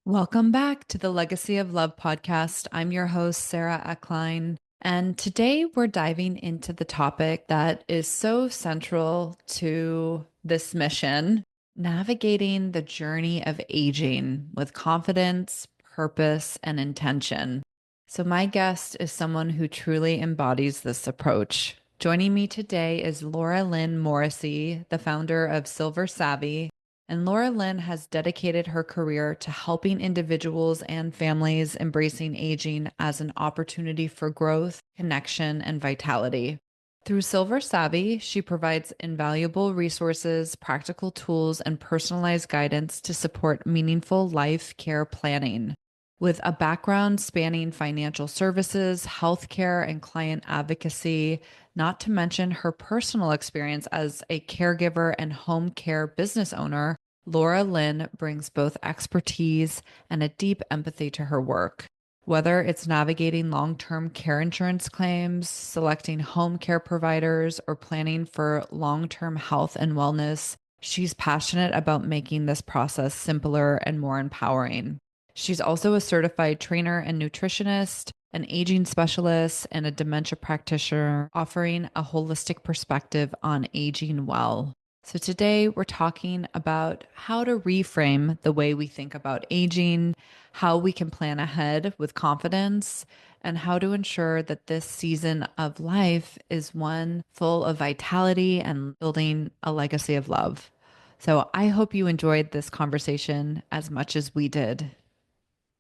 Welcome back to the Legacy of Love podcast. I'm your host, Sarah Eckline. And today we're diving into the topic that is so central to this mission, navigating the journey of aging with confidence, purpose, and intention. So, my guest is someone who truly embodies this approach. Joining me today is Lynn Morrissey, the founder of SilverSavvy, and Lynn has dedicated her career to helping individuals and families embracing aging as an opportunity for growth, connection, and vitality. Through SilverSavvy, she provides invaluable resources, practical tools, and personalized guidance to support meaningful life care planning. With a background spanning financial services, healthcare, and client advocacy, not to mention her personal experience as a caregiver and home care business owner, Lynn brings both expertise and a deep empathy to her work. Whether it's navigating long term care insurance claims, selecting home care providers, or planning for long term health and wellness, she's passionate about making this process simpler and more empowering. She's also a certified trainer and nutritionist, an aging specialist, and a dementia practitioner, offering a holistic perspective on aging well. So, today we're talking about how to reframe the way we think about aging, how we can plan ahead with confidence, and how to ensure that this season of life is one full of vitality and building a legacy of love. So, I hope you enjoyed this conversation as much as we did.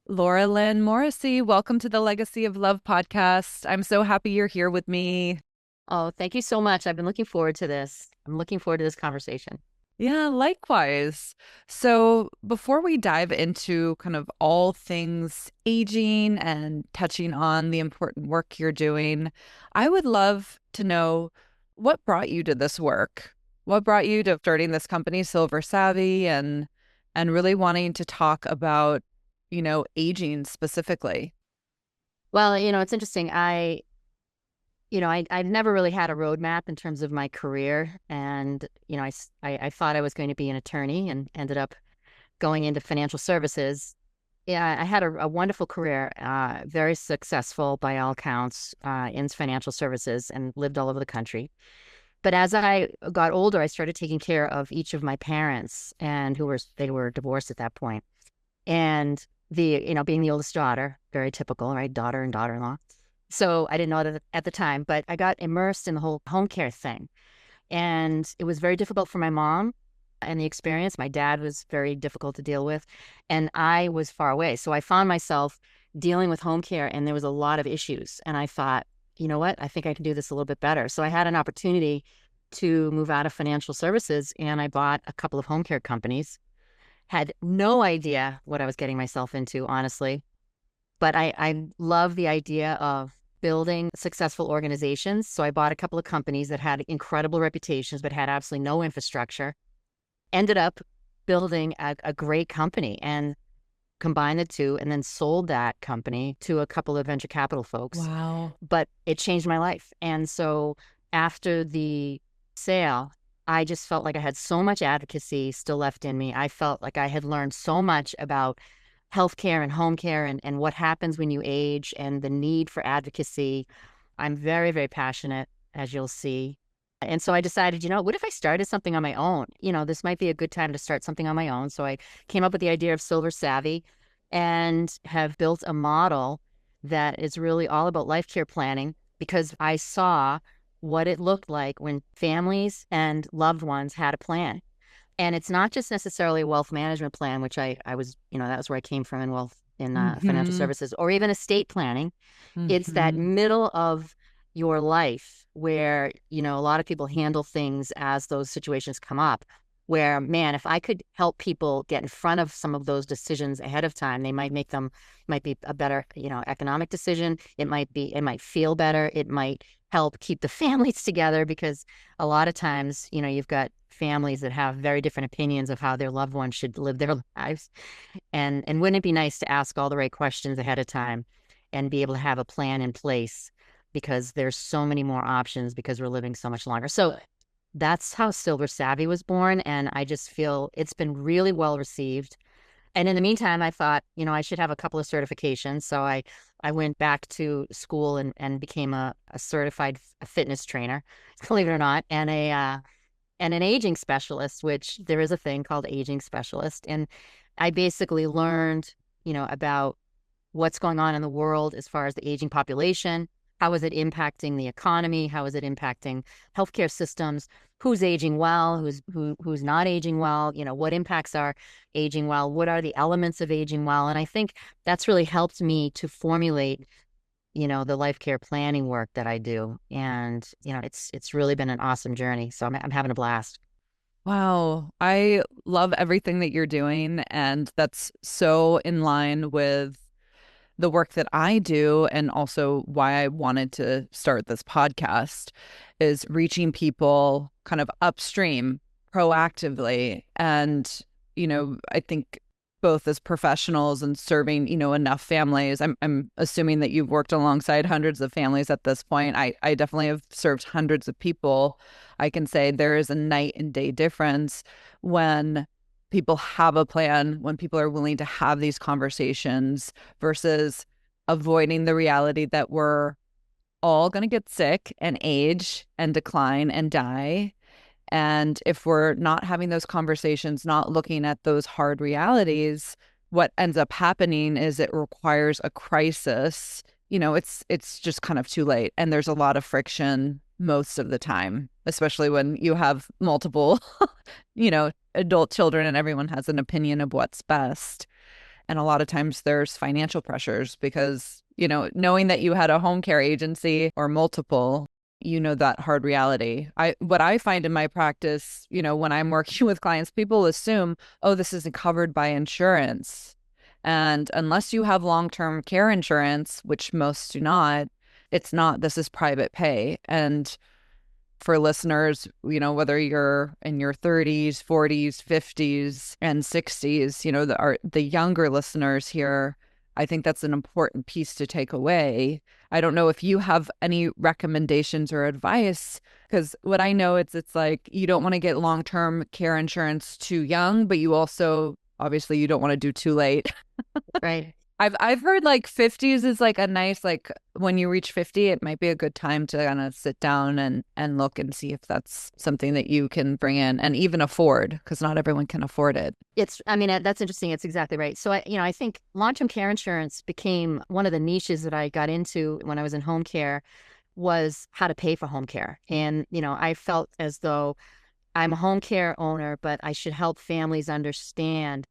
Lynn Morrissey, welcome to the Legacy of Love podcast. I'm so happy you're here with me. Oh, thank you so much. I've been looking forward to this. I'm looking forward to this conversation. Yeah, likewise. So, before we dive into kind of all things aging and touching on the important work you're doing, I would love to know what brought you to this work? What brought you to starting this company, SilverSavvy, and really wanting to talk about, aging specifically? Well, it's interesting. I've never really had a roadmap in terms of my career. And, I thought I was going to be an attorney and ended up going into financial services. Yeah, I had a wonderful career, very successful by all counts, in financial services and lived all over the country. But as I got older, I started taking care of each of my parents and they were divorced at that point. And being the oldest daughter, very typical, right? Daughter and daughter-in-law. So I didn't know it at the time, but I got immersed in the whole home care thing. And it was very difficult for my mom and the experience. My dad was very difficult to deal with, and I was far away. So I found myself dealing with home care, and there was a lot of issues. And I thought, you know what? I think I can do this a little bit better. So I had an opportunity to move out of financial services, and I bought a couple of home care companies. Had no idea what I was getting myself into, honestly. But I love the idea of building successful organizations. So I bought a couple of companies that had incredible reputations, but had absolutely no infrastructure. Ended up building a great company and combined the two, and then sold that company to a couple of venture capital folks. Wow. But it changed my life. And so after the sale, I just felt like I had so much advocacy still left in me. I felt like I had learned so much about healthcare and home care and what happens when you age and the need for advocacy. I'm very, very passionate, as you'll see. And so I decided, what if I started something on my own? This might be a good time to start something on my own. So I came up with the idea of SilverSavvy and have built a model that is really all about life care planning, because I saw what it looked like when families and loved ones had a plan. And it's not just necessarily a wealth management plan, which I was, that was where I came from in financial Mm-hmm. services, or even estate planning. It's that Mm-hmm. middle of your life where, a lot of people handle things as those situations come up, where, man, if I could help people get in front of some of those decisions ahead of time, they might make them, might be a better, economic decision. It might feel better. It might help keep the families together, because a lot of times, you've got families that have very different opinions of how their loved ones should live their lives. And wouldn't it be nice to ask all the right questions ahead of time and be able to have a plan in place, because there's so many more options because we're living so much longer. So that's how SilverSavvy was born. And I just feel it's been really well received. And in the meantime, I thought, I should have a couple of certifications. So I went back to school and became a certified fitness trainer, believe it or not, and an aging specialist, which there is a thing called aging specialist. And I basically learned, about what's going on in the world as far as the aging population. How is it impacting the economy? How is it impacting healthcare systems? Who's aging well? Who's not aging well? What impacts are aging well? What are the elements of aging well? And I think that's really helped me to formulate, the life care planning work that I do. And, it's really been an awesome journey. So I'm having a blast. Wow. I love everything that you're doing. And that's so in line with the work that I do, and also why I wanted to start this podcast, is reaching people kind of upstream proactively. And, I think both as professionals and serving, enough families. I'm assuming that you've worked alongside hundreds of families at this point. I definitely have served hundreds of people. I can say there is a night and day difference when people have a plan, when people are willing to have these conversations versus avoiding the reality that we're all going to get sick and age and decline and die. And if we're not having those conversations, not looking at those hard realities, what ends up happening is it requires a crisis. It's just kind of too late. And there's a lot of friction most of the time, especially when you have multiple, adult children and everyone has an opinion of what's best. And a lot of times there's financial pressures because, knowing that you had a home care agency or multiple, that hard reality. What I find in my practice, when I'm working with clients, people assume, oh, this isn't covered by insurance. And unless you have long-term care insurance, which most do not, it's not, this is private pay. And for listeners, whether you're in your 30s, 40s, 50s, and 60s, the younger listeners here, I think that's an important piece to take away. I don't know if you have any recommendations or advice, because what I know it's like you don't want to get long-term care insurance too young, but you also obviously you don't want to do too late. Right. I've heard like 50s is like a nice, like when you reach 50, it might be a good time to kind of sit down and look and see if that's something that you can bring in and even afford, because not everyone can afford it. I mean, that's interesting. It's exactly right. So I think long-term care insurance became one of the niches that I got into when I was in home care, was how to pay for home care. And, I felt as though I'm a home care owner, but I should help families understand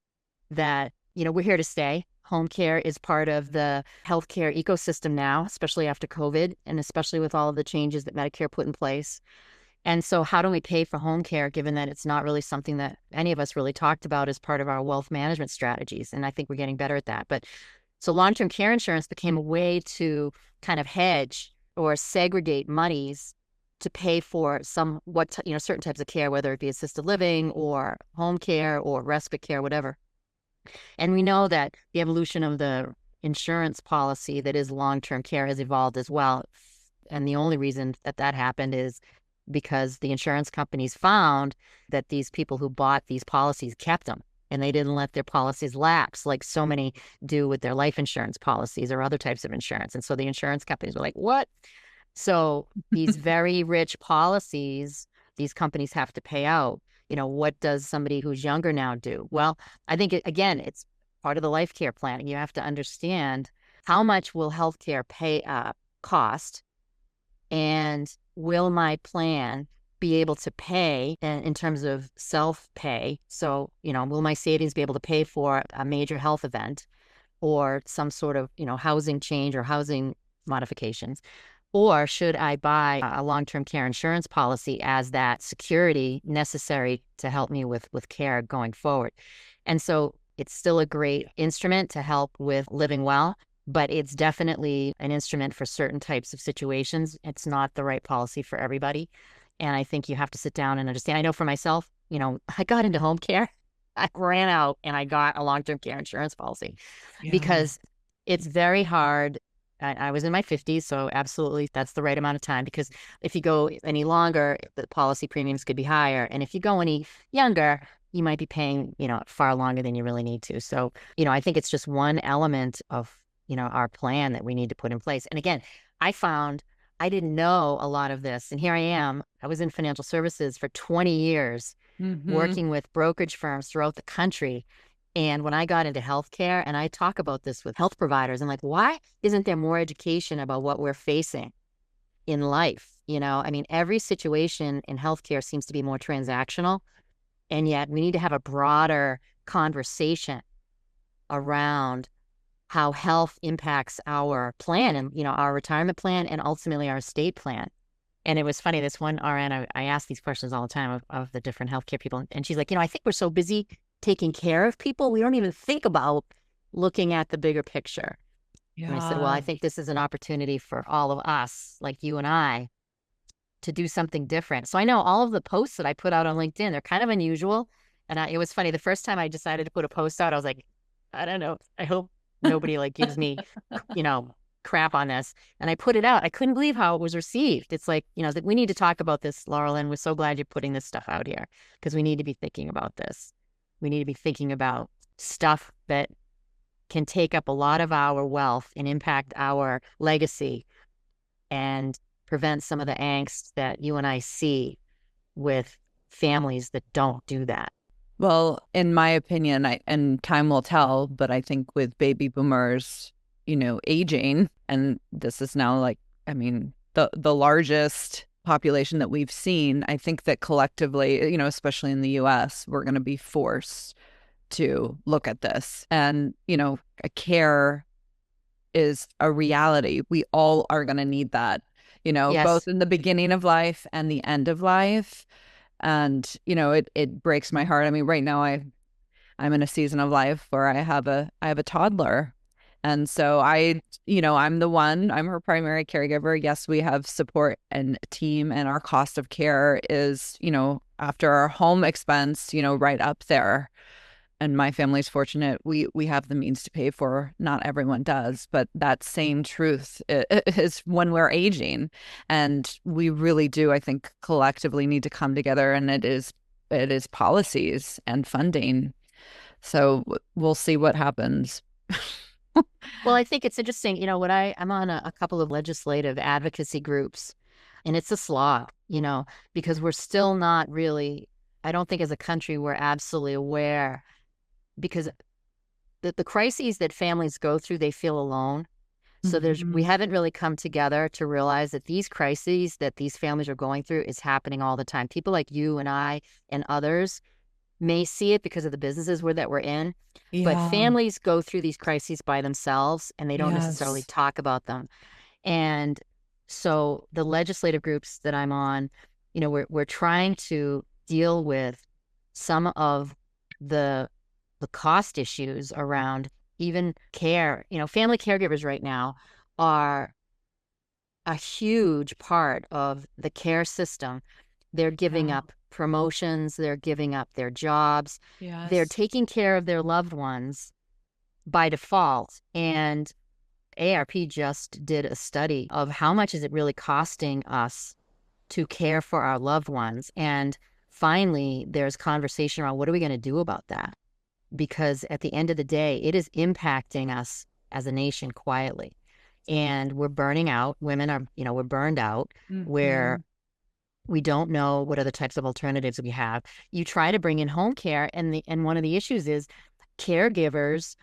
that, we're here to stay. Home care is part of the healthcare ecosystem now, especially after COVID, and especially with all of the changes that Medicare put in place. And so how do we pay for home care, given that it's not really something that any of us really talked about as part of our wealth management strategies? And I think we're getting better at that. But so long-term care insurance became a way to kind of hedge or segregate monies to pay for certain types of care, whether it be assisted living or home care or respite care, whatever. And we know that the evolution of the insurance policy that is long-term care has evolved as well. And the only reason that happened is because the insurance companies found that these people who bought these policies kept them, and they didn't let their policies lapse like so many do with their life insurance policies or other types of insurance. And so the insurance companies were like, what? So these very rich policies, these companies have to pay out. What does somebody who's younger now do? Well, I think, again, it's part of the life care planning. You have to understand how much will healthcare cost, and will my plan be able to pay in terms of self-pay? So, will my savings be able to pay for a major health event or some sort of, housing change or housing modifications? Or should I buy a long-term care insurance policy as that security necessary to help me with care going forward? And so it's still a great instrument to help with living well, but it's definitely an instrument for certain types of situations. It's not the right policy for everybody. And I think you have to sit down and understand. I know for myself, I got into home care. I ran out and I got a long-term care insurance policy because it's very hard. I was in my 50s, so absolutely that's the right amount of time, because if you go any longer, the policy premiums could be higher. And if you go any younger, you might be paying, far longer than you really need to. So, I think it's just one element of, our plan that we need to put in place. And again, I found I didn't know a lot of this. And here I am. I was in financial services for 20 years, Mm-hmm. working with brokerage firms throughout the country. And when I got into healthcare, and I talk about this with health providers, I'm like, why isn't there more education about what we're facing in life? I mean, every situation in healthcare seems to be more transactional. And yet we need to have a broader conversation around how health impacts our plan and, our retirement plan and ultimately our estate plan. And it was funny, this one RN, I ask these questions all the time of the different healthcare people. And she's like, I think we're so busy taking care of people, we don't even think about looking at the bigger picture. And I said, well, I Yeah. think this is an opportunity for all of us, like you and I, to do something different. So I know all of the posts that I put out on LinkedIn, they're kind of unusual. And it was funny. The first time I decided to put a post out, I was like, I don't know. I hope nobody like gives me, you know, crap on this. And I put it out. I couldn't believe how it was received. It's like, that we need to talk about this, Laurel, and we're so glad you're putting this stuff out here because we need to be thinking about this. We need to be thinking about stuff that can take up a lot of our wealth and impact our legacy and prevent some of the angst that you and I see with families that don't do that. Well, in my opinion, and time will tell, but I think with baby boomers, aging, and this is now like, I mean, the largest population that we've seen, I think that collectively, especially in the US, we're going to be forced to look at this. And, a care is a reality. We all are going to need that, both Yes. in the beginning of life and the end of life. And, it breaks my heart. I mean, right now I'm in a season of life where I have a toddler. And so I'm her primary caregiver. Yes, we have support and team, and our cost of care is, after our home expense, right up there. And my family's fortunate. We have the means to pay for. Not everyone does, but that same truth is when we're aging, and we really do, I think, collectively need to come together. And it is policies and funding. So we'll see what happens. Well, I think it's interesting. What I'm on a couple of legislative advocacy groups, and it's a slog, because we're still not really, I don't think as a country we're absolutely aware because the crises that families go through, they feel alone. So we Mhm. haven't really come together to realize that these crises that these families are going through is happening all the time. People like you and I and others may see it because of the businesses that we're in, but Yeah. families go through these crises by themselves and they don't necessarily Yes. talk about them. And so the legislative groups that I'm on, we're trying to deal with some of the the cost issues around even care. Family caregivers right now are a huge part of the care system. They're giving Yeah. up promotions, they're giving up their jobs, they're Yes. taking care of their loved ones by default. And ARP just did a study of how much is it really costing us to care for our loved ones. And finally, there's conversation around what are we going to do about that? Because at the end of the day, it is impacting us as a nation quietly. And we're burning out. Women are, we're burned out where Hmm. we don't know what other types of alternatives we have. You try to bring in home care, and one of the issues is caregivers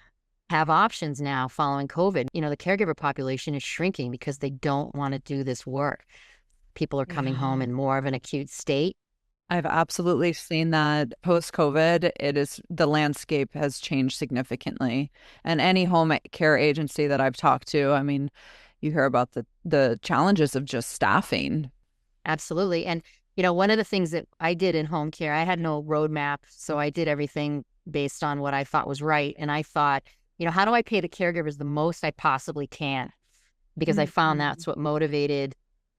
have options now following COVID. The caregiver population is shrinking because they don't want to do this work. People are coming home Yeah. in more of an acute state. I've absolutely seen that post COVID. The landscape has changed significantly. And any home care agency that I've talked to, I mean, you hear about the challenges of just staffing. Absolutely. And, one of the things that I did in home care, I had no roadmap. So I did everything based on what I thought was right. And I thought, how do I pay the caregivers the most I possibly can? Because I found Mhm. that's what motivated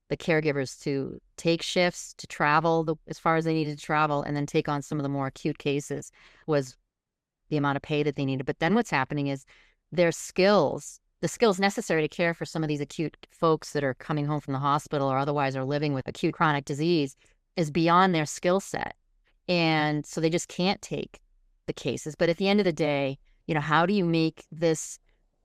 the caregivers to take shifts, to travel as far as they needed to travel, and then take on some of the more acute cases was the amount of pay that they needed. But then what's happening is their skills, the skills necessary to care for some of these acute folks that are coming home from the hospital or otherwise are living with acute chronic disease is beyond their skill set. And so they just can't take the cases. But at the end of the day, how do you make this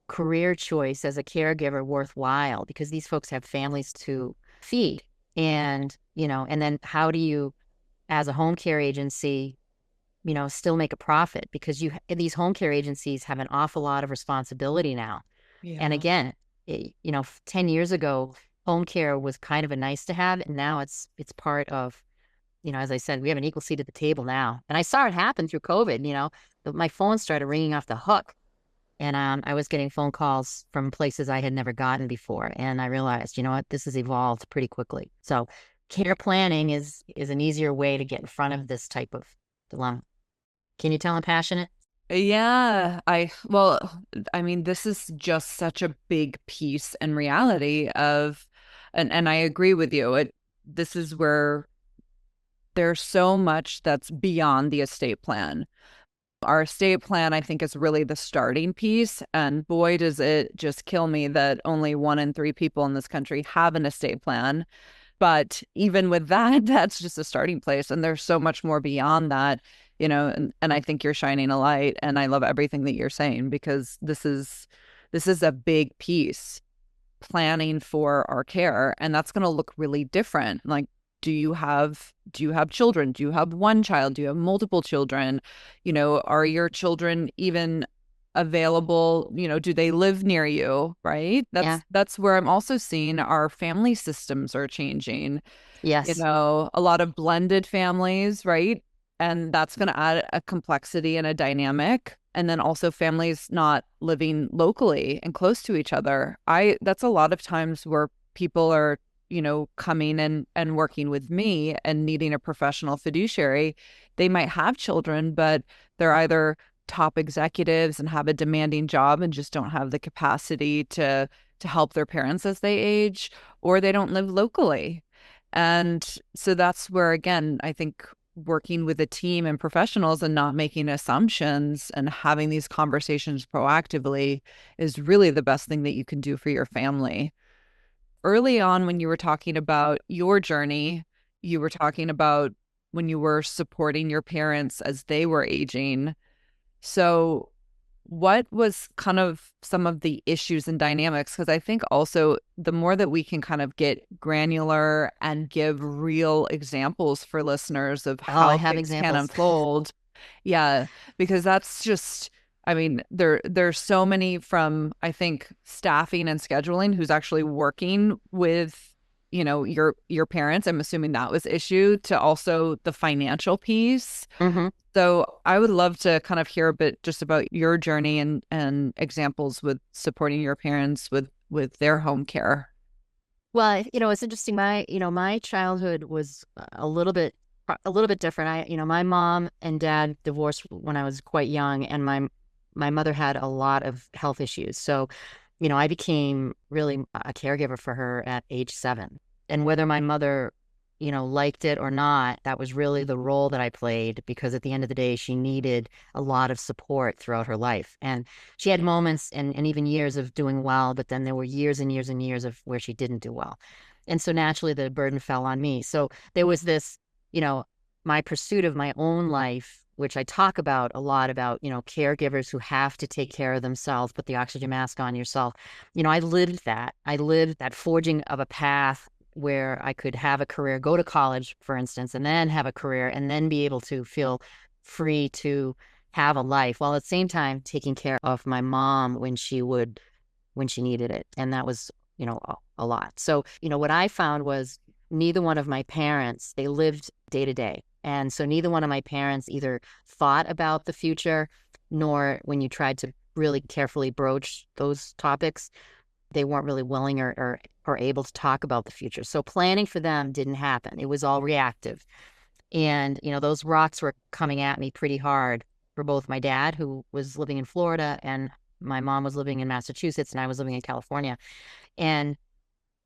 career choice as a caregiver worthwhile? Because these folks have families to feed. And then how do you, as a home care agency, still make a profit? Because these home care agencies have an awful lot of responsibility now. And Yeah. again, 10 years ago, home care was kind of a nice to have, and now it's part of, as I said, we have an equal seat at the table now. And I saw it happen through COVID. My phone started ringing off the hook, and I was getting phone calls from places I had never gotten before, and I realized, you know what, this has evolved pretty quickly. So care planning is an easier way to get in front of this type of dilemma. Can you tell I'm passionate? Yeah, I mean, this is just such a big piece and reality of, and I agree with you. This is where there's so much that's beyond the estate plan. Our estate plan, I think, is really the starting piece. And boy, does it just kill me that only 1 in 3 people in this country have an estate plan. But even with that, that's just a starting place. And there's so much more beyond that, and I think you're shining a light. And I love everything that you're saying because this is a big piece, planning for our care, and that's going to look really different. Like, do you have children? Do you have one child? Do you have multiple children? Are your children even available? Do they live near you? Right? Yeah. That's where I'm also seeing our family systems are changing. Yes. A lot of blended families, right? And that's going to add a complexity and a dynamic. And then also families not living locally and close to each other. That's a lot of times where people are, coming and working with me and needing a professional fiduciary. They might have children, but they're either top executives and have a demanding job and just don't have the capacity to help their parents as they age, or they don't live locally. And so that's where, again, I think working with a team and professionals and not making assumptions and having these conversations proactively is really the best thing that you can do for your family. Early on, when you were talking about your journey, you were talking about when you were supporting your parents as they were aging. So, what was kind of some of the issues and dynamics? Because I think also the more that we can kind of get granular and give real examples for listeners of Oh, I how have things can examples. unfold. Yeah, because that's just, I mean, there's so many from, I think, staffing and scheduling who's actually working with, your parents. I'm assuming that was issue to also the financial piece. Hmm. So I would love to kind of hear a bit just about your journey and examples with supporting your parents with their home care. Well, it's interesting. My childhood was a little bit different. My mom and dad divorced when I was quite young, and my mother had a lot of health issues. So, I became really a caregiver for her at age 7. And whether my mother, liked it or not, that was really the role that I played, because at the end of the day, she needed a lot of support throughout her life. And she had moments and even years of doing well, but then there were years and years and years of where she didn't do well. And so naturally the burden fell on me. So there was this, you know, my pursuit of my own life, which I talk about a lot about, caregivers who have to take care of themselves, put the oxygen mask on yourself. I lived that. I lived that forging of a path where I could have a career, go to college, for instance, and then have a career and then be able to feel free to have a life while at the same time taking care of my mom when she needed it. And that was, a lot. So, what I found was neither one of my parents, they lived day to day. And so neither one of my parents either thought about the future, nor when you tried to really carefully broach those topics, they weren't really willing or able to talk about the future. So planning for them didn't happen. It was all reactive. And, those rocks were coming at me pretty hard for both my dad, who was living in Florida, and my mom was living in Massachusetts, and I was living in California. And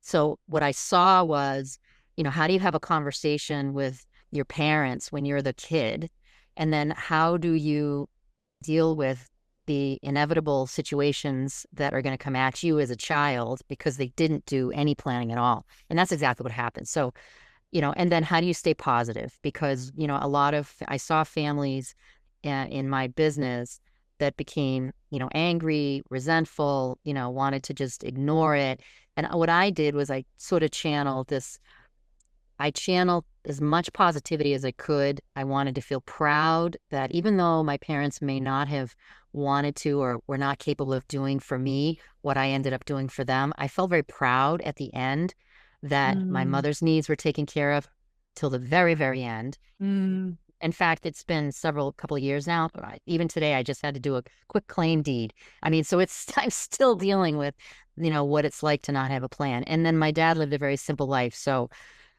so what I saw was, how do you have a conversation with your parents when you're the kid? And then how do you deal with the inevitable situations that are going to come at you as a child because they didn't do any planning at all? And that's exactly what happened. So And then how do you stay positive? Because, I saw families in my business that became, angry, resentful, wanted to just ignore it. And what I did was I channeled as much positivity as I could. I wanted to feel proud that even though my parents may not have wanted to or were not capable of doing for me what I ended up doing for them, I felt very proud at the end that my Mm, mother's needs were taken care of till the very, very end. mm, In fact, it's been couple of years now. Even today, I just had to do a quick claim deed. I mean, so it's I'm still dealing with, what it's like to not have a plan. And then my dad lived a very simple life, so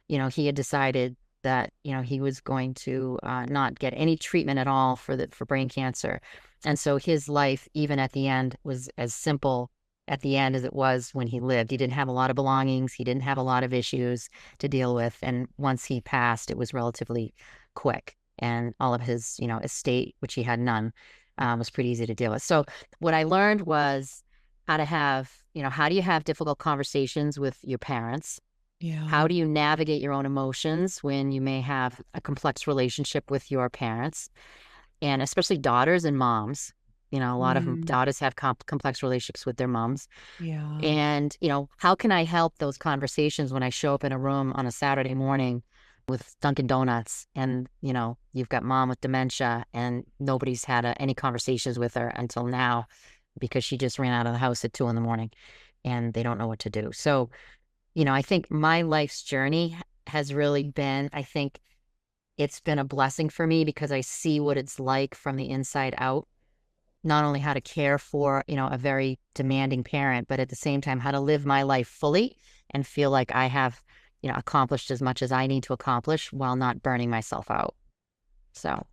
he had decided that, he was going to not get any treatment at all for brain cancer. And so his life, even at the end, was as simple at the end as it was when he lived. He didn't have a lot of belongings. He didn't have a lot of issues to deal with. And once he passed, it was relatively quick. And all of his, estate, which he had none, was pretty easy to deal with. So what I learned was how do you have difficult conversations with your parents? yeah. How do you navigate your own emotions when you may have a complex relationship with your parents? And especially daughters and moms. A lot of Mm, daughters have complex relationships with their moms. yeah. And, how can I help those conversations when I show up in a room on a Saturday morning with Dunkin' Donuts and, you've got mom with dementia and nobody's had any conversations with her until now because she just ran out of the house at 2 in the morning and they don't know what to do. So, I think my life's journey has really been, I think it's been a blessing for me because I see what it's like from the inside out, not only how to care for, a very demanding parent, but at the same time, how to live my life fully and feel like I have, accomplished as much as I need to accomplish while not burning myself out. So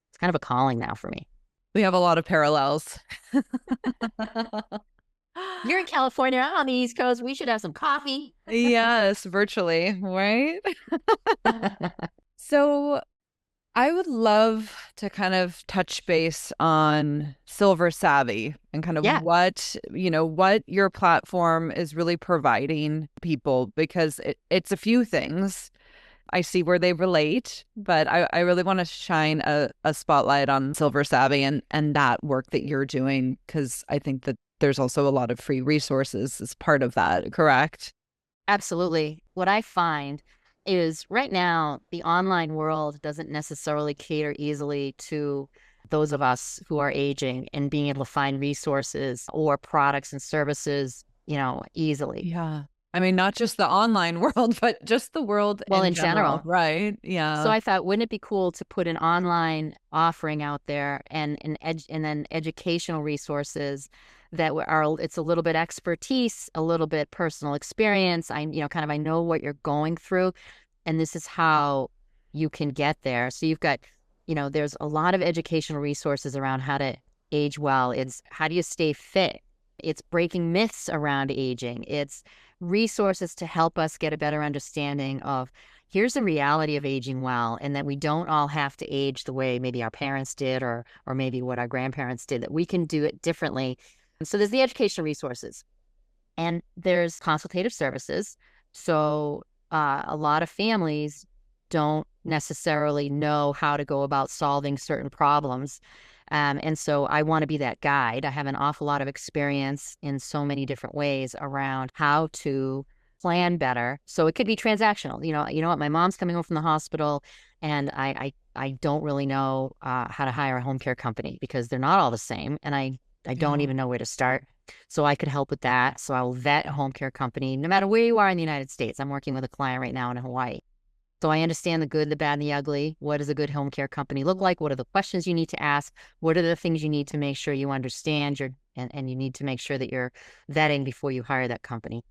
it's kind of a calling now for me. We have a lot of parallels. You're in California, I'm on the East Coast. We should have some coffee. Yes, virtually, right? So I would love to kind of touch base on SilverSavvy and kind of Yeah, what your platform is really providing people because it's a few things. I see where they relate, but I really want to shine a spotlight on SilverSavvy and that work that you're doing because I think that there's also a lot of free resources as part of that, correct? absolutely. What I find is right now, the online world doesn't necessarily cater easily to those of us who are aging and being able to find resources or products and services, easily. Yeah. I mean, not just the online world, but just the world Well, in in general, general. right? So Yeah. I thought, wouldn't it be cool to put an online offering out there and then educational resources that it's a little bit expertise, a little bit personal experience. I know what you're going through, and this is how you can get there. So you've got, there's a lot of educational resources around how to age well. It's how do you stay fit? It's breaking myths around aging. It's resources to help us get a better understanding of here's the reality of aging well, and that we don't all have to age the way maybe our parents did or maybe what our grandparents did, that we can do it differently. So there's the educational resources. And there's consultative services. So a lot of families don't necessarily know how to go about solving certain problems. And so I want to be that guide. I have an awful lot of experience in so many different ways around how to plan better. So it could be transactional. What? My mom's coming home from the hospital, and I don't really know how to hire a home care company because they're not all the same, and I don't Yeah. even know where to start. So I could help with that. So I will vet a home care company, no matter where you are in the United States. I'm working with a client right now in Hawaii. So I understand the good, the bad, and the ugly. What does a good home care company look like? What are the questions you need to ask? What are the things you need to make sure you understand and you need to make sure that you're vetting before you hire that company?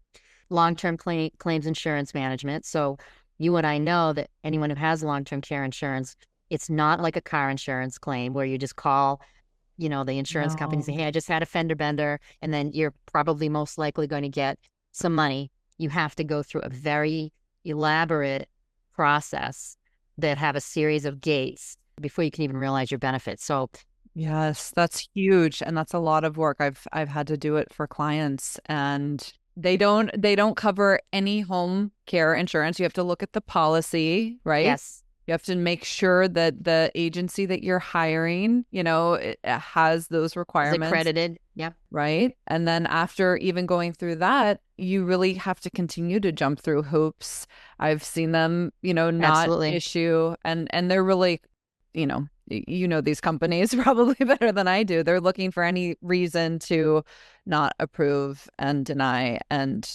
Long-term claims insurance management. So you and I know that anyone who has long-term care insurance, it's not like a car insurance claim where you just call the insurance company say, No. hey, I just had a fender bender, and then you're probably most likely going to get some money. You have to go through a very elaborate process that have a series of gates before you can even realize your benefits. So Yes, that's huge and that's a lot of work. I've had to do it for clients and they don't cover any home care insurance. You have to look at the policy, right? Yes, You have to make sure that the agency that you're hiring, it has those is requirements, accredited. Yep, right? And then after even going through that, you really have to continue to jump through hoops. I've seen them, not absolutely. issue, and they're really, these companies probably better than I do. They're looking for any reason to not approve and deny. And,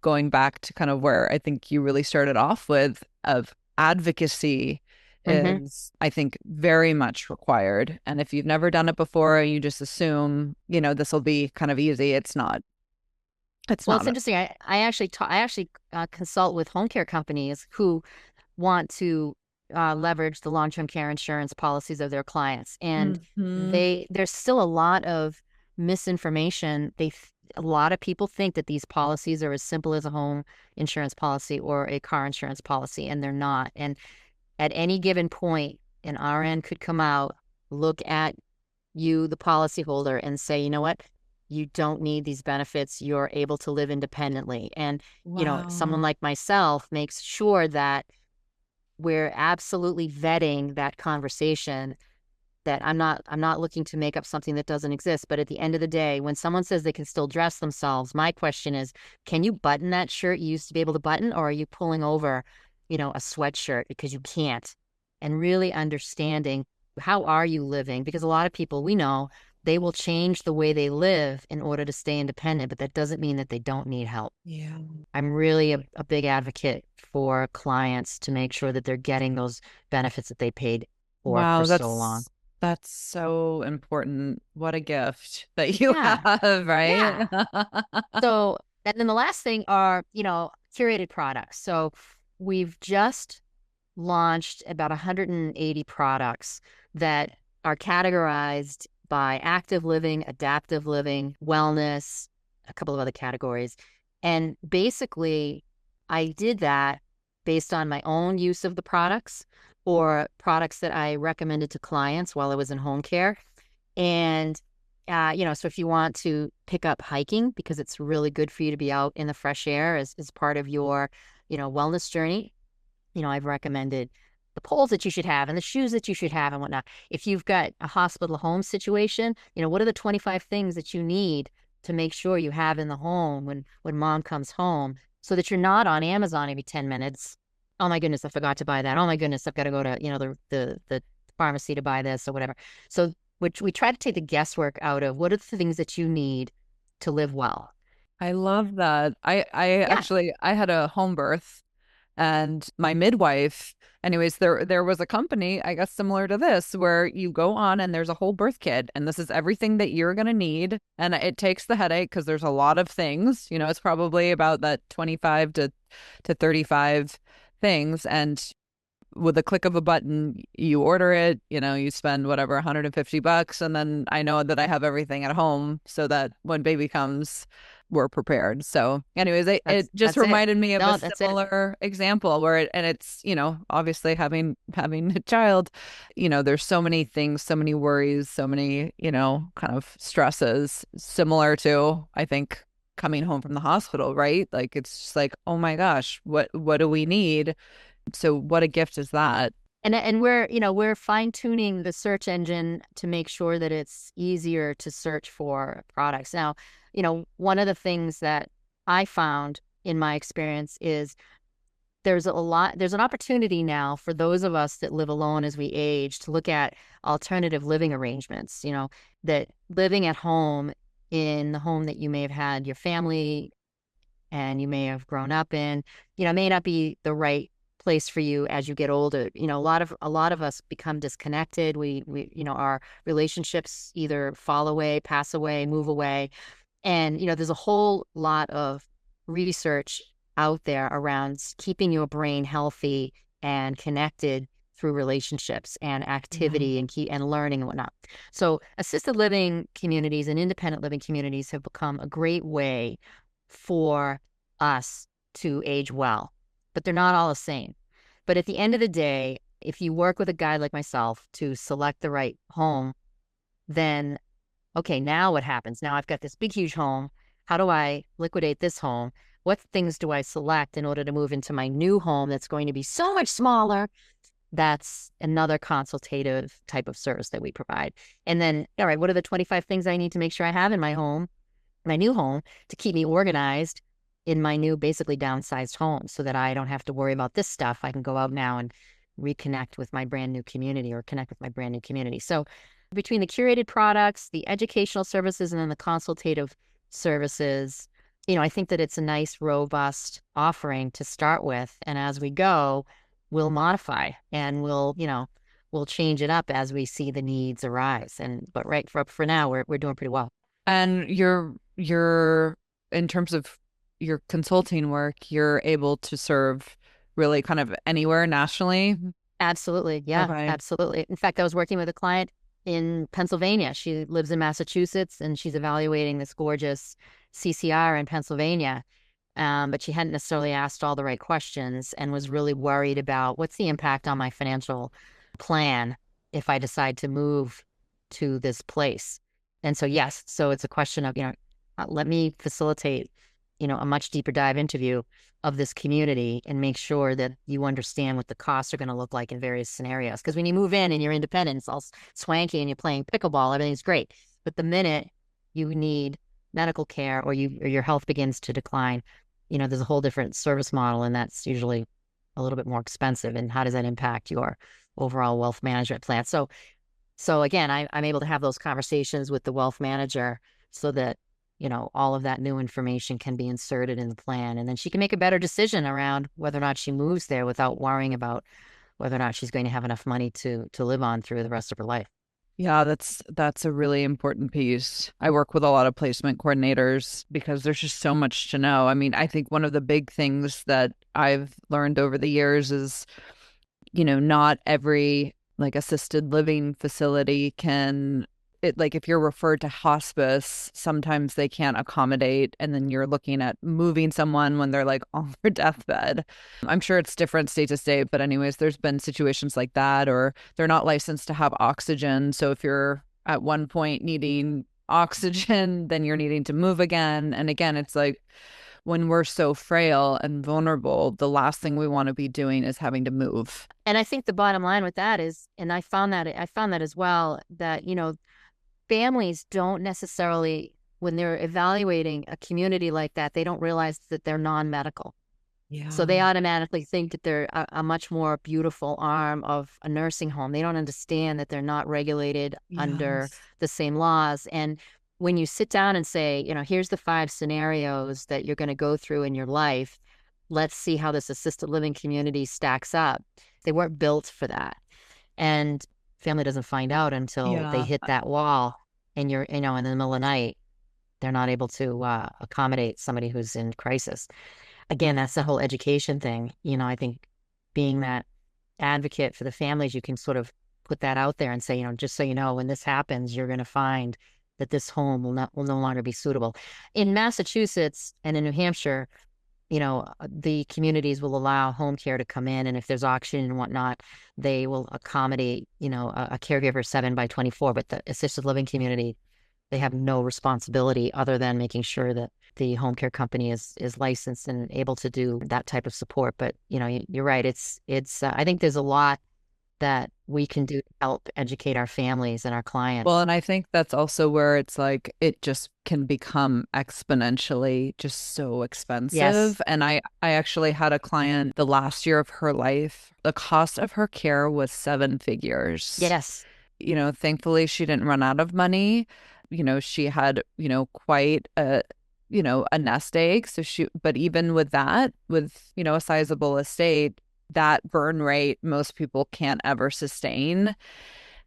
going back to kind of where I think you really started off with of advocacy Hmm. is, I think, very much required. And if you've never done it before, you just assume, this will be kind of easy. It's not. It's Well, it's not. interesting. I actually consult with home care companies who want to leverage the long-term care insurance policies of their clients, and Hmm. there's still a lot of misinformation. A lot of people think that these policies are as simple as a home insurance policy or a car insurance policy, and they're not. And at any given point, an RN could come out, look at you, the policyholder, and say, you know what? You don't need these benefits. You're able to live independently. And, someone Wow. like myself makes sure that we're absolutely vetting that conversation, that I'm not looking to make up something that doesn't exist. But at the end of the day, when someone says they can still dress themselves, my question is, can you button that shirt you used to be able to button, or are you pulling over, a sweatshirt because you can't? And really understanding, how are you living? Because a lot of people we know, they will change the way they live in order to stay independent, but that doesn't mean that they don't need help. Yeah. I'm really a big advocate for clients to make sure that they're getting those benefits that they paid for Wow, so long. that's so important. What a gift that you Yeah. have, right? Yeah. So, and then the last thing are, curated products. So we've just launched about 180 products that are categorized by active living, adaptive living, wellness, a couple of other categories. And basically, I did that based on my own use of the products or products that I recommended to clients while I was in home care. And, so if you want to pick up hiking, because it's really good for you to be out in the fresh air as part of your, wellness journey, I've recommended the poles that you should have and the shoes that you should have and whatnot. If you've got a hospital home situation, what are the 25 things that you need to make sure you have in the home when mom comes home, so that you're not on Amazon every 10 minutes. Oh my goodness, I forgot to buy that. Oh my goodness, I've got to go to, the pharmacy to buy this or whatever. So which we try to take the guesswork out of what are the things that you need to live well. I love that. I Yeah. actually I had a home birth and my midwife, anyways, there was a company, I guess similar to this, where you go on and there's a whole birth kit and this is everything that you're gonna need. And it takes the headache because there's a lot of things. It's probably about that 25 to 35 things. And with a click of a button, you order it, you spend whatever, 150 bucks. And then I know that I have everything at home so that when baby comes, we're prepared. So anyways, it just That's it. reminded me of a No, that's it. similar example where and it's, obviously having a child, there's so many things, so many worries, so many, kind of stresses similar to, I think, coming home from the hospital, right? Like it's just like, oh my gosh, what do we need? So what a gift is that? And we're fine tuning the search engine to make sure that it's easier to search for products. Now, one of the things that I found in my experience is there's an opportunity now for those of us that live alone as we age to look at alternative living arrangements, that living at home, in the home that you may have had your family and you may have grown up in, may not be the right place for you as you get older. A lot of us become disconnected. Our relationships either fall away, pass away, move away. And, there's a whole lot of research out there around keeping your brain healthy and connected through relationships and Yeah. activity and learning and whatnot. So assisted living communities and independent living communities have become a great way for us to age well, but they're not all the same. But at the end of the day, if you work with a guide like myself to select the right home, then okay, now what happens? Now I've got this big, huge home. how do I liquidate this home? What things do I select in order to move into my new home that's going to be so much smaller? That's another consultative type of service that we provide. And then, all right, what are the 25 things I need to make sure I have in my new home, to keep me organized in my new, basically downsized home, so that I don't have to worry about this stuff. I can go out now and reconnect with my brand new community, or connect with my brand new community. So between the curated products, the educational services, and then the consultative services, I think that it's a nice, robust offering to start with. And as we go, we'll modify, and we'll change it up as we see the needs arise. But right, for now, we're doing pretty well. And you're in terms of your consulting work, you're able to serve really kind of anywhere nationally. Absolutely. Yeah, Okay. absolutely. In fact, I was working with a client in Pennsylvania. She lives in Massachusetts, and she's evaluating this gorgeous CCR in Pennsylvania. But she hadn't necessarily asked all the right questions, and was really worried about, what's the impact on my financial plan if I decide to move to this place. And so, yes, so it's a question of, let me facilitate, a much deeper dive interview of this community, and make sure that you understand what the costs are going to look like in various scenarios. Because when you move in and you're independent, it's all swanky and you're playing pickleball, everything's great. But the minute you need medical care, or your health begins to decline, there's a whole different service model, and that's usually a little bit more expensive. And how does that impact your overall wealth management plan? So again, I'm able to have those conversations with the wealth manager, so that, all of that new information can be inserted in the plan. And then she can make a better decision around whether or not she moves there, without worrying about whether or not she's going to have enough money to live on through the rest of her life. Yeah, that's a really important piece. I work with a lot of placement coordinators because there's just so much to know. I mean, I think one of the big things that I've learned over the years is, not every like assisted living facility can it like if you're referred to hospice, sometimes they can't accommodate, and then you're looking at moving someone when they're like on their deathbed. I'm sure it's different state to state, but anyways, there's been situations like that, or they're not licensed to have oxygen. So if you're at one point needing oxygen, then you're needing to move again. And again, it's like when we're so frail and vulnerable, the last thing we want to be doing is having to move. And I think the bottom line with that is, and I found that as well, that, families don't necessarily, when they're evaluating a community like that, they don't realize that they're non-medical. So they Yeah. automatically think that they're a much more beautiful arm of a nursing home. They don't understand that they're not regulated under Yes. the same laws. And when you sit down and say, here's the 5 scenarios that you're going to go through in your life, let's see how this assisted living community stacks up. They weren't built for that. And family doesn't find out until they Yeah. hit that wall, and you're, in the middle of the night, they're not able to accommodate somebody who's in crisis. Again, that's the whole education thing. I think being that advocate for the families, you can sort of put that out there and say, just so you know, when this happens, you're going to find that this home will no longer be suitable. In Massachusetts and in New Hampshire, the communities will allow home care to come in, and if there's auction and whatnot, they will accommodate, a caregiver 7 by 24. But the assisted living community, they have no responsibility other than making sure that the home care company is licensed and able to do that type of support. But you're right. It's I think there's a lot that we can do to help educate our families and our Well, clients. and I think that's also where it's like it just can become exponentially just so Yes. expensive. And I actually had a client the last year of her life, the cost of her care was 7 figures. Yes. Thankfully she didn't run out of money. She had, quite a nest egg. But even with that, with, a sizable estate, that burn rate most people can't ever sustain.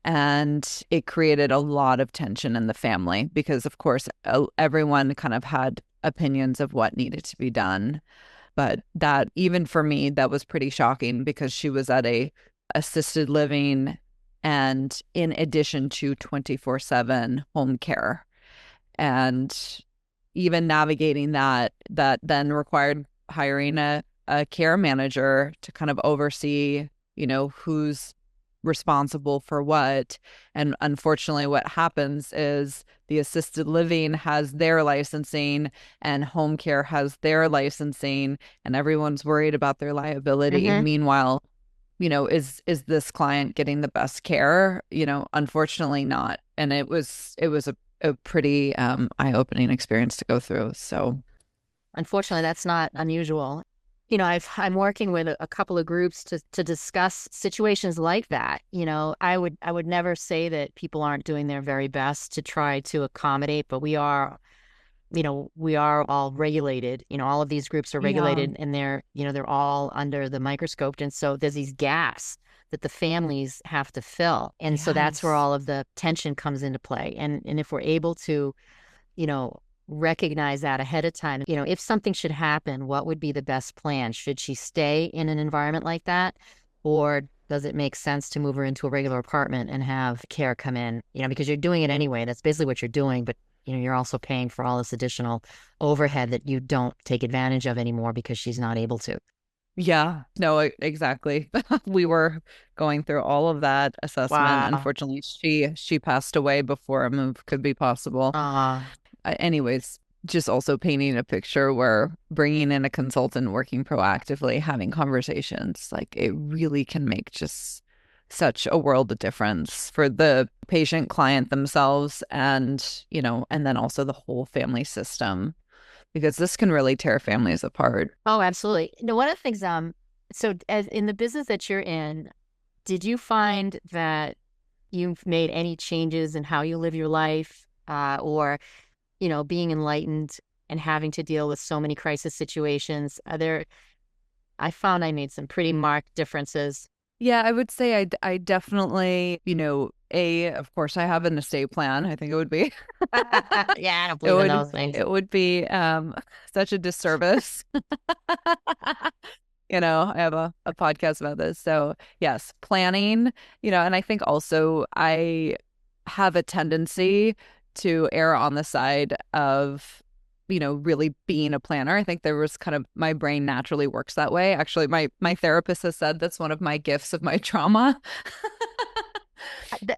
And it created a lot of tension in the family because, of course, everyone kind of had opinions of what needed to be done. But that, even for me, that was pretty shocking because she was at a assisted living and in addition to 24/7 home care. And even navigating that then required hiring a care manager to kind of oversee, who's responsible for what. And unfortunately, what happens is the assisted living has their licensing and home care has their licensing, and everyone's worried about their liability. Mm-hmm. Meanwhile, is this client getting the best care? Unfortunately not. And it was a pretty eye-opening experience to go through. So Unfortunately, that's not unusual. I'm working with a couple of groups to discuss situations like that. I would never say that people aren't doing their very best to try to accommodate, but we are all regulated. All of these groups are yeah. regulated, and they're all under the microscope. And so there's these gaps that the families have to fill. And so that's where Yes. all of the tension comes into play. And if we're able to, you know, recognize that ahead of time, if something should happen, what would be the best plan? Should she stay in an environment like that? Or does it make sense to move her into a regular apartment and have care come in? Because you're doing it anyway. That's basically what you're doing. But you're also paying for all this additional overhead that you don't take advantage of anymore because she's not able to. Yeah, no, exactly. We were going through all of that assessment. Wow. Unfortunately, she passed away before a move could be possible. Uh, Anyways, just also painting a picture where bringing in a consultant, working proactively, having conversations, like it really can make just such a world of difference for the patient client themselves and then also the whole family system, because this can really tear families apart. oh, absolutely. No, one of the things, so as in the business that you're in, did you find that you've made any changes in how you live your life, or being enlightened and having to deal with so many crisis situations? I found I made some pretty marked differences. Yeah, I would say I definitely, of course I have an estate plan. I think it would be Yeah, I don't it believe in would those things. it would be such a disservice. I have a podcast about this. So yes, planning, and I think also I have a tendency to err on the side of, really being a planner. I think there was kind of my brain naturally works that way. Actually, my therapist has said that's one of my gifts of my trauma.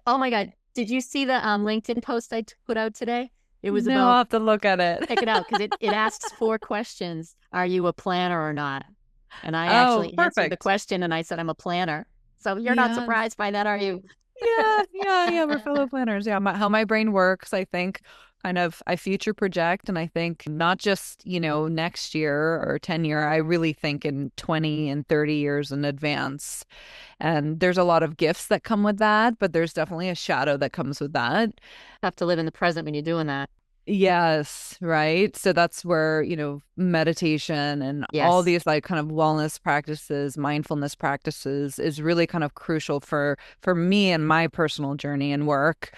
Oh my God. Did you see the LinkedIn post I put out today? It was No, about, I'll have to look at it. check it out, because it asks four questions. Are you a planner or not? And I Oh, actually answered the perfect. question and I said, I'm a planner. So you're not Yes. surprised by that, are you? Yeah. We're fellow planners. Yeah, how my brain works, I think kind of I future project, and I think not just, next year or 10 year, I really think in 20 and 30 years in advance. And there's a lot of gifts that come with that, but there's definitely a shadow that comes with that. Have to live in the present when you're doing that. Yes, right. So that's where, meditation and all Yes. these like kind of wellness practices, mindfulness practices is really kind of crucial for me and my personal journey and work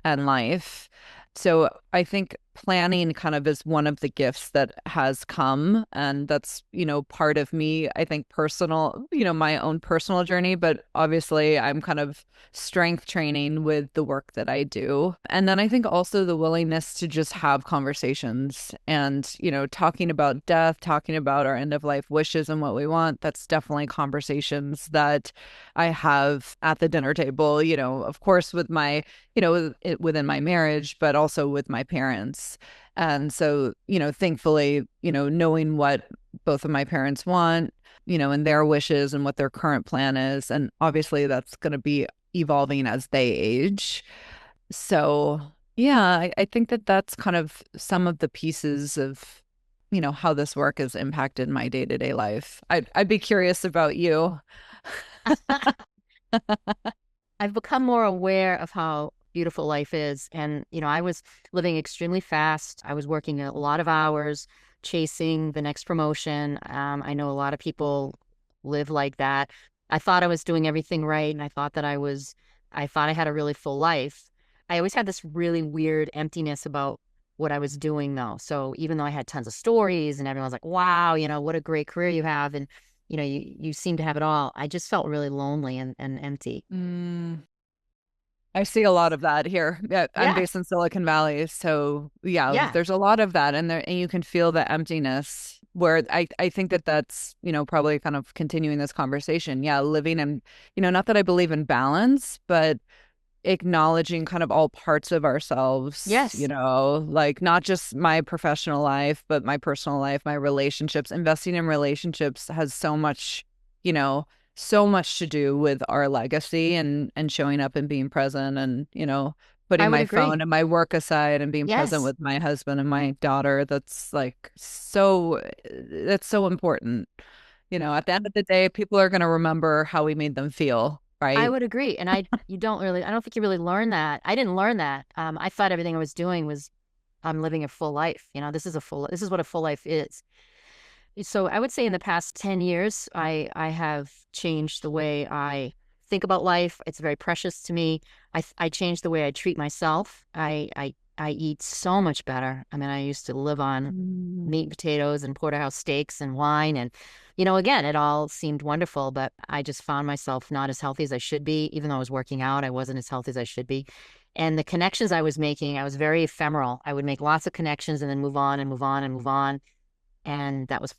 and life. So I think planning kind of is one of the gifts that has come, and that's, part of me, I think personal, my own personal journey, but obviously I'm kind of strength training with the work that I do. And then I think also the willingness to just have conversations and, talking about death, talking about our end of life wishes and what we want. That's definitely conversations that I have at the dinner table, of course, with my, within my marriage, but also with my parents. And so, thankfully, knowing what both of my parents want, and their wishes and what their current plan is. And obviously that's going to be evolving as they age. So, yeah, I think that that's kind of some of the pieces of, how this work has impacted my day-to-day life. I'd be curious about you. I've become more aware of how beautiful life is. And, I was living extremely fast. I was working a lot of hours, chasing the next promotion. I know a lot of people live like that. I thought I was doing everything right. And I thought I had a really full life. I always had this really weird emptiness about what I was doing, though. So even though I had tons of stories and everyone's like, wow, what a great career you have. And, you seem to have it all. I just felt really lonely and empty. Mm, I see a lot of that here. Yeah, I'm Yeah. based in Silicon Valley, so yeah, Yeah. there's a lot of that, and you can feel the emptiness where I think that that's, probably kind of continuing this conversation. Yeah, living in, not that I believe in balance, but acknowledging kind of all parts of ourselves, Yes, like not just my professional life, but my personal life, my relationships. Investing in relationships has you know, so much to do with our legacy and showing up and being present and, I putting would my agree. phone and my work aside and being present Yes. with my husband and my daughter. That's so important. At the end of the day, people are going to remember how we made them feel, I right? would agree. And I don't think you really learn that. I didn't learn that. I thought everything I was doing was I'm living a full life. This is what a full life is. So I would say in the past 10 years, I have changed the way I think about life. It's very precious to me. I changed the way I treat myself. I eat so much better. I mean, I used to live on Mm. meat and potatoes and porterhouse steaks and wine. And, again, it all seemed wonderful, but I just found myself not as healthy as I should be. Even though I was working out, I wasn't as healthy as I should be. And the connections I was making, I was very ephemeral. I would make lots of connections and then move on and move on and move on. And that was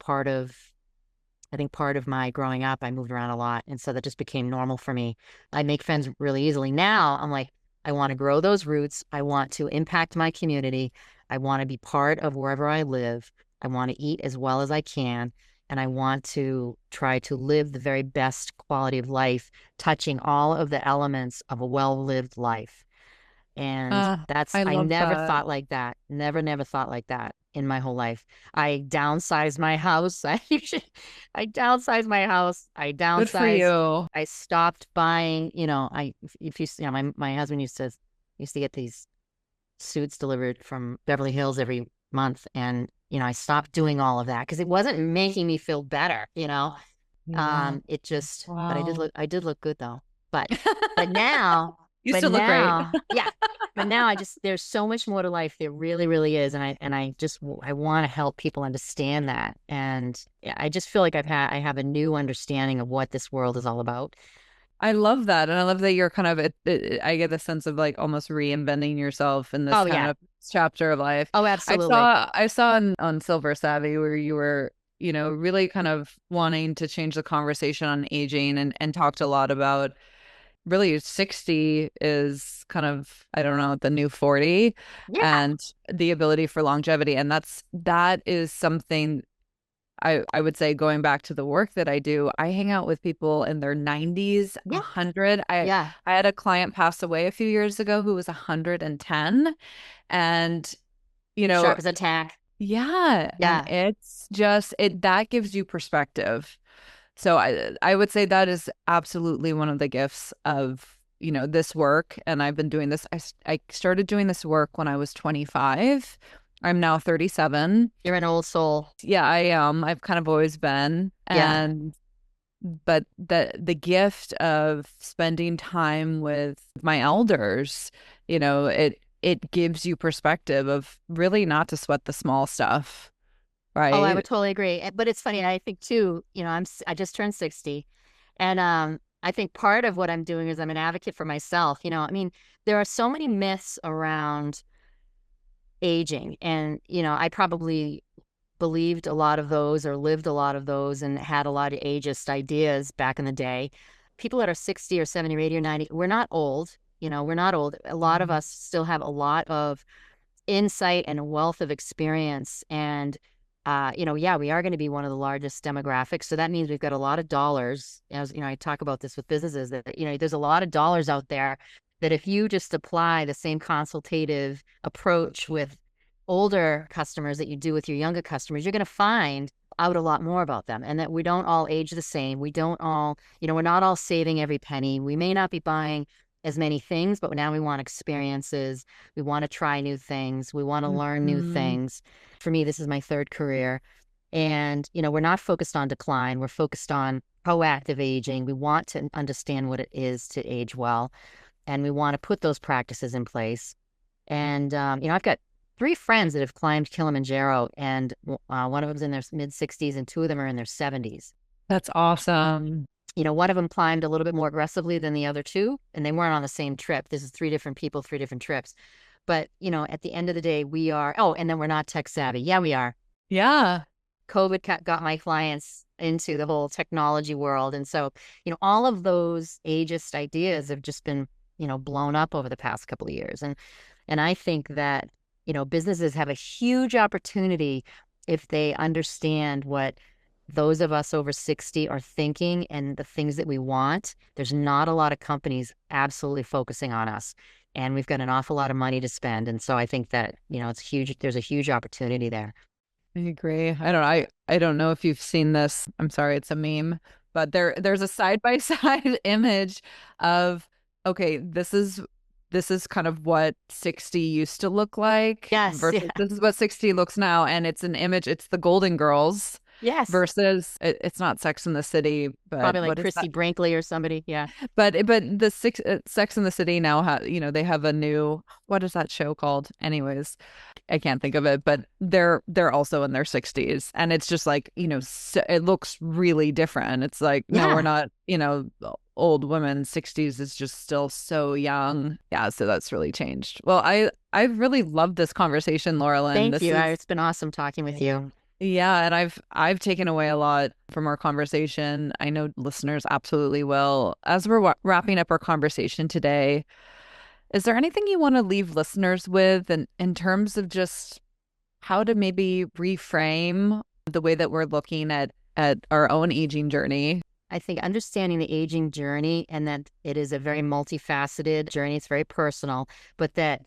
I think part of my growing up. I moved around a lot. And so that just became normal for me. I make friends really easily. Now I'm like, I want to grow those roots. I want to impact my community. I want to be part of wherever I live. I want to eat as well as I can. And I want to try to live the very best quality of life, touching all of the elements of a well lived life. And I I love never that. thought like that. Never thought like that in my whole life. I downsized my house. I downsized my house. Good for you. I stopped buying, if you, my husband used to get these suits delivered from Beverly Hills every month. And, I stopped doing all of that because it wasn't making me feel better, Yeah. but Wow. I did look good though. But, but now, You still look great. yeah, but now there's so much more to life. There really, really is. And I want to help people understand that. And yeah, I just feel like I have a new understanding of what this world is all about. I love that. And I love that you're kind of, I get the sense of like almost reinventing yourself in this Oh, kind yeah. of chapter of life. Oh, absolutely. I saw on SilverSavvy where you were, really kind of wanting to change the conversation on aging and talked a lot about really 60 is kind of, I don't know, the new 40 Yeah. and the ability for longevity. And that is something I would say going back to the work that I do, I hang out with people in their 90s, Yeah. 100. Yeah. I had a client pass away a few years ago who was 110 and you know, Sharp as a tack. yeah, and Yeah. it's just it that gives you perspective. So I would say that is absolutely one of the gifts of, this work. And I've been doing this. I started doing this work when I was 25. I'm now 37. You're an old soul. Yeah, I am. I've kind of always been. Yeah. And but the gift of spending time with my elders, it gives you perspective of really not to sweat the small stuff, Oh, I would right? totally agree. But it's funny. I think too, I just turned 60. And I think part of what I'm doing is I'm an advocate for myself. I mean, there are so many myths around aging. And, I probably believed a lot of those or lived a lot of those and had a lot of ageist ideas back in the day. People that are 60 or 70 or 80 or 90, we're not old. We're not old. A lot of Mhm. us still have a lot of insight and a wealth of experience. And, yeah, we are going to be one of the largest demographics. So that means we've got a lot of dollars. As I talk about this with businesses that, there's a lot of dollars out there that if you just apply the same consultative approach with older customers that you do with your younger customers, you're going to find out a lot more about them and that we don't all age the same. We don't all, we're not all saving every penny. We may not be buying as many things, but now we want experiences. We want to try new things. We want to learn new Mhm. things. For me, this is my third career. And, we're not focused on decline. We're focused on proactive aging. We want to understand what it is to age well. And we want to put those practices in place. And, I've got three friends that have climbed Kilimanjaro, and one of them's in their mid 60s, and two of them are in their 70s. That's awesome. One of them climbed a little bit more aggressively than the other two, and they weren't on the same trip. This is three different people, three different trips. But, at the end of the day, we are, oh, and then we're not tech savvy. Yeah, we are. Yeah. COVID got my clients into the whole technology world. And so, all of those ageist ideas have just been, blown up over the past couple of years. And I think that, businesses have a huge opportunity if they understand what those of us over 60 are thinking and the things that we want. There's not a lot of companies absolutely focusing on us. And we've got an awful lot of money to spend. And so I think that, it's huge. There's a huge opportunity there. I agree. I don't know if you've seen this. I'm sorry, it's a meme, but there's a side by side image of, okay, this is kind of what 60 used to look like Yes. versus Yeah. this is what 60 looks now. And it's an image, it's the Golden Girls Yes. versus it's not Sex in the City, but Probably like what is Christy that? Brinkley or somebody. Yeah. But the Sex in the City now they have a new, what is that show called? Anyways, I can't think of it, but they're also in their 60s, and it's just like, so, it looks really different. It's like, no, we're Yeah. not, old women. 60s is just still so young. Yeah, so that's really changed. Well, I really loved this conversation, Laura Lynn. Thank This you. is It's been awesome talking with you. Yeah, and I've taken away a lot from our conversation. I know listeners absolutely will. As we're wrapping up our conversation today, is there anything you want to leave listeners with in terms of just how to maybe reframe the way that we're looking at our own aging journey? I think understanding the aging journey and that it is a very multifaceted journey, it's very personal, but that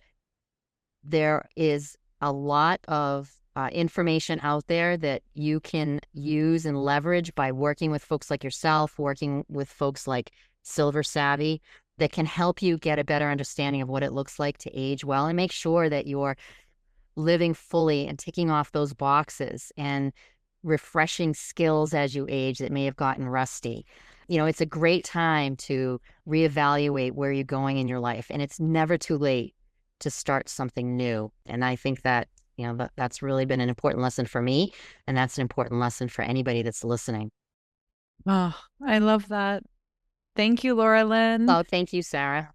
there is a lot of information out there that you can use and leverage by working with folks like yourself, working with folks like SilverSavvy that can help you get a better understanding of what it looks like to age well and make sure that you're living fully and ticking off those boxes and refreshing skills as you age that may have gotten rusty. It's a great time to reevaluate where you're going in your life, and it's never too late to start something new. And I think that, that's really been an important lesson for me, and that's an important lesson for anybody that's listening. Oh, I love that. Thank you, Laura Lynn. So thank you, Sarah.